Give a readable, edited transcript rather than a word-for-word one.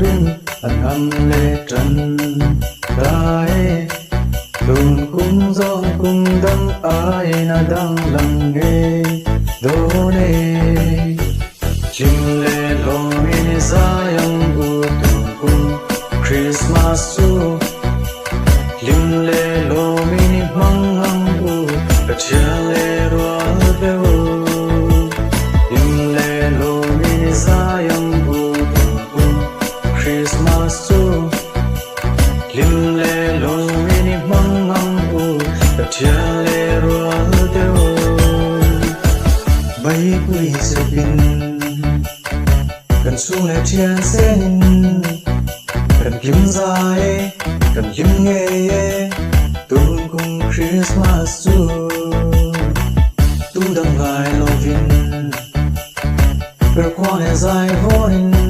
rim an am le tran dae dun kum zong kum dang ai na dang lang ge do ne chim le lo min sayang gu dun kum Christmas chu lim le lo min mang ang gu ka chia le ro be wo lim le lo min sayang gu dun kum Christmas chu lim le lo min mang ang gu ka chia le ro be wo bai quy se bin kan su le thian sen kan kim zai kan kim nghe tun cùng Christmas chu tu dang lai lovin per quan e zai vonin